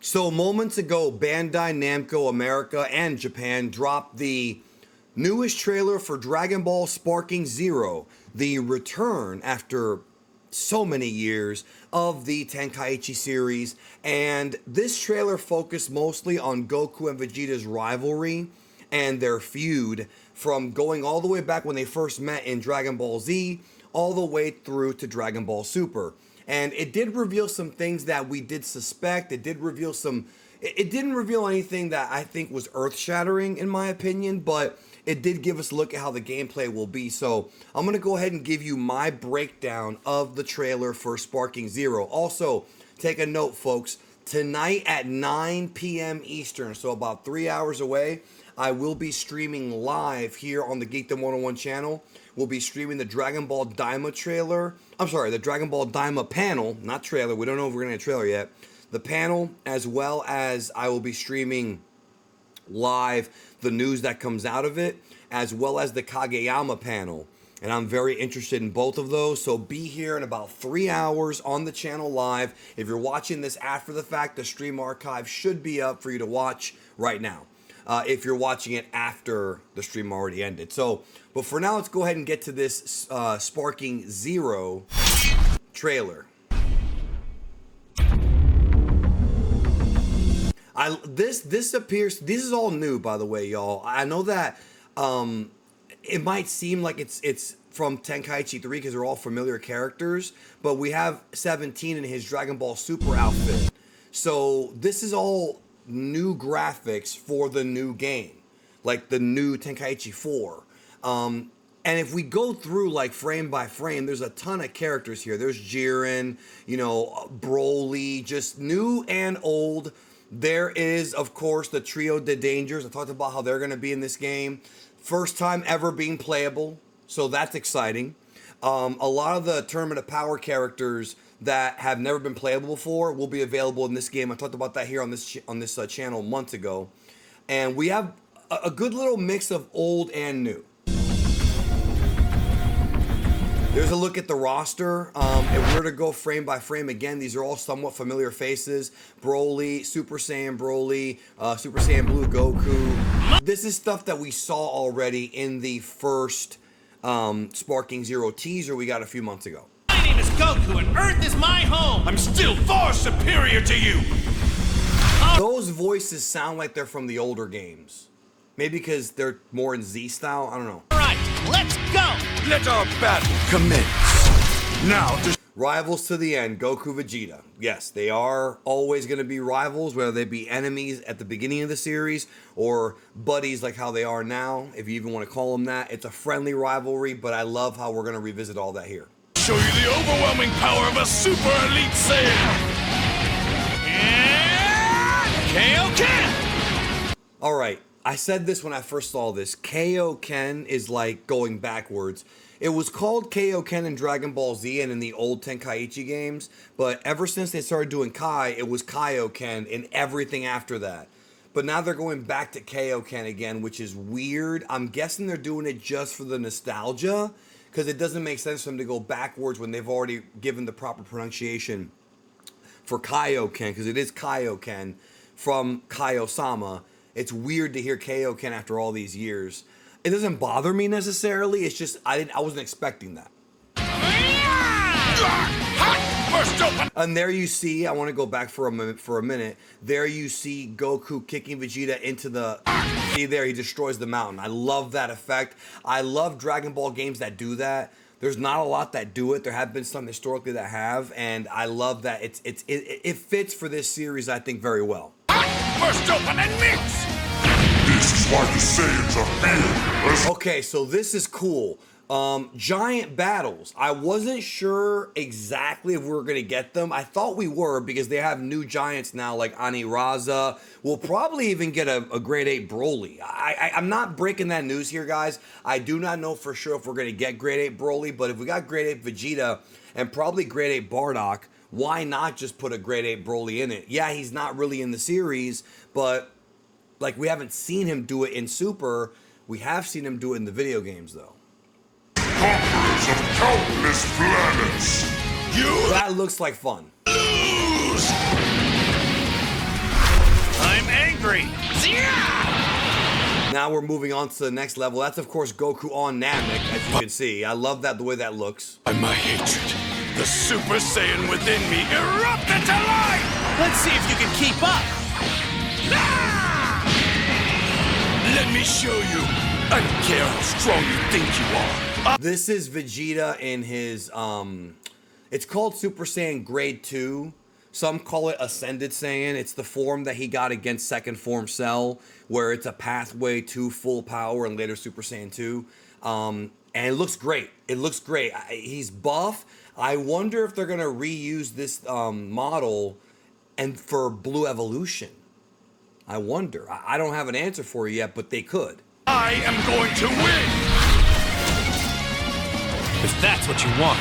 So moments ago, Bandai Namco America and Japan dropped the newest trailer for Dragon Ball Sparking Zero, the return after so many years of the Tenkaichi series. And this trailer focused mostly on Goku and Vegeta's rivalry and their feud from going all the way back when they first met in Dragon Ball Z all the way through to Dragon Ball Super. And it did reveal some things that we did suspect. It didn't reveal anything that I think was earth-shattering in my opinion, but it did give us a look at how the gameplay will be. So I'm going to go ahead and give you my breakdown of the trailer for Sparking Zero. Also, take a note, folks. Tonight at 9 p.m. Eastern, so about 3 hours away, I will be streaming live here on the Geekdom 101 channel. We'll be streaming the Dragon Ball Daima trailer. I'm sorry, the Dragon Ball Daima panel, not trailer. We don't know if we're going to get a trailer yet. The panel, as well as I will be streaming live the news that comes out of it, as well as the Kageyama panel. And I'm very interested in both of those. So be here in about 3 hours on the channel live. If you're watching this after the fact, the stream archive should be up for you to watch right now. If you're watching it after the stream already ended. So, but for now, let's go ahead and get to this Sparking Zero trailer. This is all new, by the way, y'all. I know that it might seem like it's from Tenkaichi 3 because they're all familiar characters, but we have 17 in his Dragon Ball Super outfit. So this is all new graphics for the new game, like the new Tenkaichi 4. And if we go through like frame by frame, there's a ton of characters here. There's Jiren, you know, Broly, just new and old. There is, of course, the Trio de Dangers. I talked about how they're going to be in this game. First time ever being playable, so that's exciting. A lot of the Tournament of Power characters that have never been playable before will be available in this game. I talked about that here on this channel months ago. And we have a good little mix of old and new. There's a look at the roster. If we're to go frame by frame again, these are all somewhat familiar faces. Broly, Super Saiyan Broly, Super Saiyan Blue Goku. This is stuff that we saw already in the first Sparking Zero teaser we got a few months ago. My name is Goku and Earth is my home. I'm still far superior to you. Those voices sound like they're from the older games. Maybe because they're more in Z style, I don't know. All right, let's go. Let our battle commence. Now, rivals to the end, Goku, Vegeta. Yes, they are always going to be rivals, whether they be enemies at the beginning of the series or buddies like how they are now, if you even want to call them that. It's a friendly rivalry, but I love how we're going to revisit all that here. Show you the overwhelming power of a super elite Saiyan. Kaioken! All right. I said this when I first saw this. Kaioken is like going backwards. It was called Kaioken in Dragon Ball Z and in the old Tenkaichi games, but ever since they started doing Kai, it was Kaioken in everything after that. But now they're going back to Kaioken again, which is weird. I'm guessing they're doing it just for the nostalgia, because it doesn't make sense for them to go backwards when they've already given the proper pronunciation for Kaioken, because it is Kaioken from Kaio-sama. It's weird to hear Kaioken after all these years. It doesn't bother me necessarily. It's just I wasn't expecting that. And there you see, I want to go back for a minute. There you see Goku kicking Vegeta into the... See there, he destroys the mountain. I love that effect. I love Dragon Ball games that do that. There's not a lot that do it. There have been some historically that have, and I love that it fits for this series, I think, very well. First open and mix! This is why the Saiyans are here. Okay, so this is cool. Giant battles. I wasn't sure exactly if we were going to get them. I thought we were because they have new giants now like Aniraza. We'll probably even get a grade 8 Broly. I'm not breaking that news here, guys. I do not know for sure if we're going to get grade 8 Broly, but if we got grade 8 Vegeta and probably grade 8 Bardock, why not just put a grade 8 Broly in it? Yeah, he's not really in the series, but like we haven't seen him do it in Super. We have seen him do it in the video games, though. Conquerors of countless planets. You That looks like fun. lose. victory! Now we're moving on to the next level. That's, of course, Goku on Namek, as you can see. I love that, the way that looks. And my hatred, the Super Saiyan within me erupted to life! Let's see if you can keep up! Let me show you. I don't care how strong you think you are. This is Vegeta in his, it's called Super Saiyan Grade 2. Some call it Ascended Saiyan. It's the form that he got against Second Form Cell, where it's a pathway to full power and later Super Saiyan 2. And it looks great. It looks great. He's buff. I wonder if they're going to reuse this model and for Blue Evolution. I wonder. I don't have an answer for you yet, but they could. I am going to win! If that's what you want,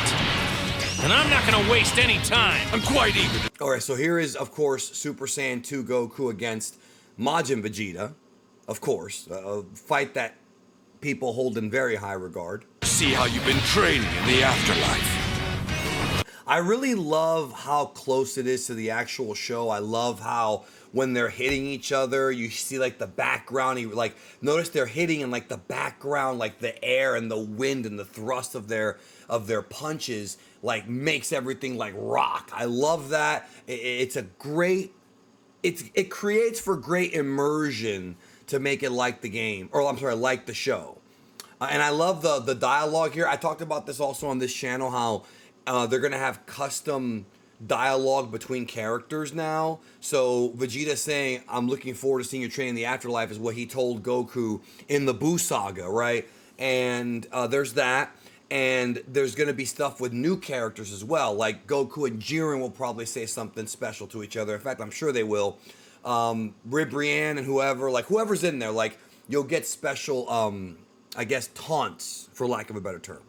then I'm not gonna waste any time. I'm quite eager to... Alright, so here is, of course, Super Saiyan 2 Goku against Majin Vegeta. Of course. A fight that people hold in very high regard. see how you've been training in the afterlife. I really love how close it is to the actual show. I love how when they're hitting each other, you see like the background. Like notice they're hitting in like the background, like the air and the wind and the thrust of their punches, like makes everything like rock. I love that. It's a great. It creates for great immersion to make it like the game, or I'm sorry, like the show. And I love the dialogue here. I talked about this also on this channel, how they're gonna have custom dialogue between characters now. So Vegeta saying, "I'm looking forward to seeing your training in the afterlife," is what he told Goku in the Buu saga, right? And there's that. And there's going to be stuff with new characters as well. Like Goku and Jiren will probably say something special to each other. In fact, I'm sure they will. Ribrianne and whoever's in there, like you'll get special, I guess, taunts, for lack of a better term.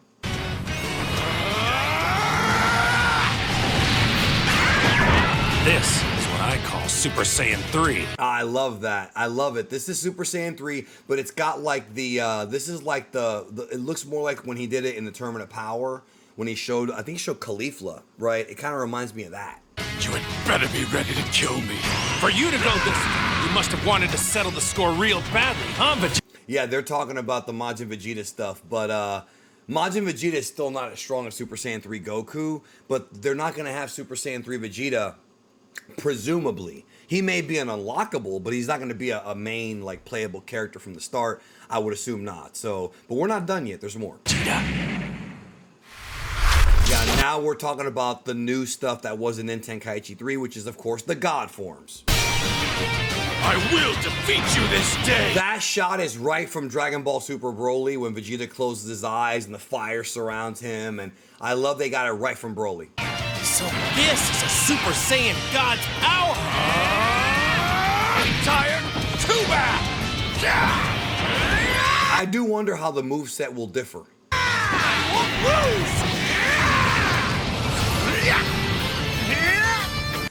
This is what I call Super Saiyan 3. I love that. I love it. This is Super Saiyan 3, but it's got like this is like it looks more like when he did it in the Tournament of Power, when he showed, I think he showed Caulifla, right? It kind of reminds me of that. You had better be ready to kill me. For you to go this, you must have wanted to settle the score real badly, huh, Vegeta? Yeah, they're talking about the Majin Vegeta stuff, but Majin Vegeta is still not as strong as Super Saiyan 3 Goku, but they're not going to have Super Saiyan 3 Vegeta. Presumably, he may be an unlockable, but he's not going to be a main like playable character from the start. I would assume not. So, but we're not done yet. There's more. Yeah, now we're talking about the new stuff that wasn't in Tenkaichi 3, which is of course the God forms. I will defeat you this day. That shot is right from Dragon Ball Super Broly when Vegeta closes his eyes and the fire surrounds him, and I love they got it right from Broly. So this is a Super Saiyan God's power! Tired? Too bad! I do wonder how the moveset will differ. I won't lose!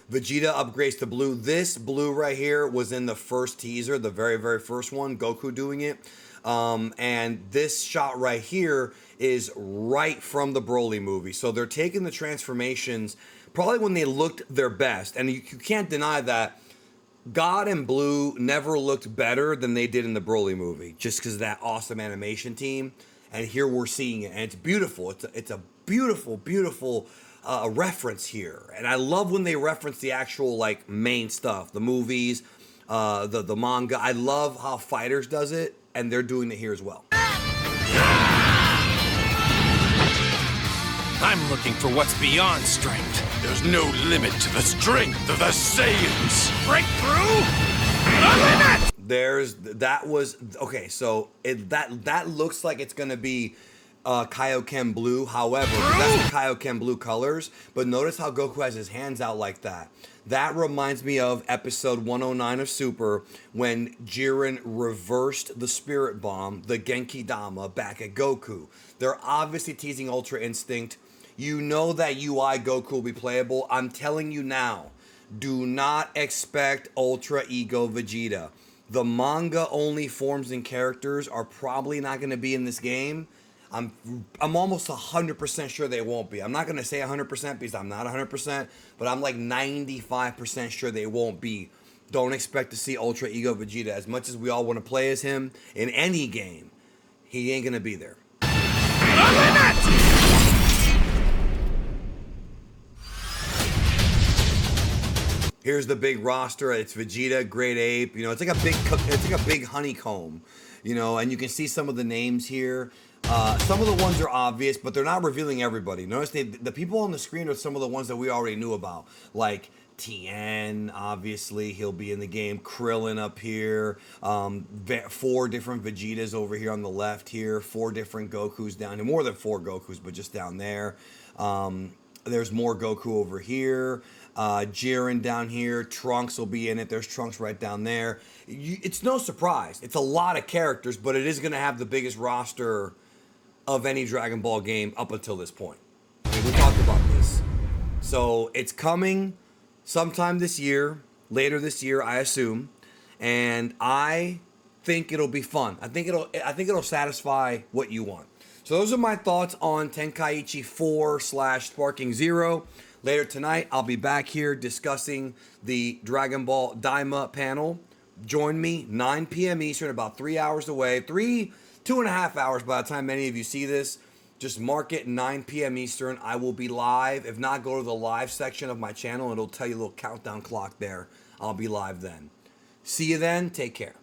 Vegeta upgrades to blue. This blue right here was in the first teaser, the very, very first one, Goku doing it. And this shot right here is right from the Broly movie. So they're taking the transformations probably when they looked their best. And you can't deny that God and Blue never looked better than they did in the Broly movie, just because of that awesome animation team. And here we're seeing it, and it's beautiful. It's a beautiful, beautiful reference here. And I love when they reference the actual like main stuff, the movies, the manga. I love how Fighters does it, and they're doing it here as well. I'm looking for what's beyond strength. There's no limit to the strength of the Saiyans. Breakthrough? Okay, so that looks like it's gonna be Kaioken Blue. However, that's the Kaioken Blue colors. But notice how Goku has his hands out like that. That reminds me of episode 109 of Super, when Jiren reversed the Spirit Bomb, the Genki Dama, back at Goku. They're obviously teasing Ultra Instinct. You know that UI Goku will be playable. I'm telling you now, do not expect Ultra Ego Vegeta. The manga only forms and characters are probably not going to be in this game. I'm almost 100% sure they won't be. I'm not going to say 100% because I'm not 100%, but I'm like 95% sure they won't be. don't expect to see Ultra Ego Vegeta. As much as we all want to play as him in any game, he ain't going to be there. Here's the big roster. It's Vegeta, Great Ape. You know, it's like a big honeycomb. You know, and you can see some of the names here. Some of the ones are obvious, but they're not revealing everybody. Notice the people on the screen are some of the ones that we already knew about, like Tien. Obviously, he'll be in the game. Krillin up here. 4 different Vegetas over here on the left here. 4 different Gokus down here. More than 4 Gokus, but just down there. There's more Goku over here. Jiren down here. Trunks will be in it. There's Trunks right down there. It's no surprise. It's a lot of characters, but it is going to have the biggest roster of any Dragon Ball game up until this point. I mean, we talked about this. So it's coming sometime this year, later this year, I assume. And I think it'll be fun. I think it'll satisfy what you want. So those are my thoughts on Tenkaichi 4/Sparking Zero. Later tonight, I'll be back here discussing the Dragon Ball Daima panel. Join me, 9 p.m. Eastern, about 3 hours away. 2.5 hours by the time many of you see this. Just mark it 9 p.m. Eastern. I will be live. If not, go to the live section of my channel and it'll tell you a little countdown clock there. I'll be live then. See you then. Take care.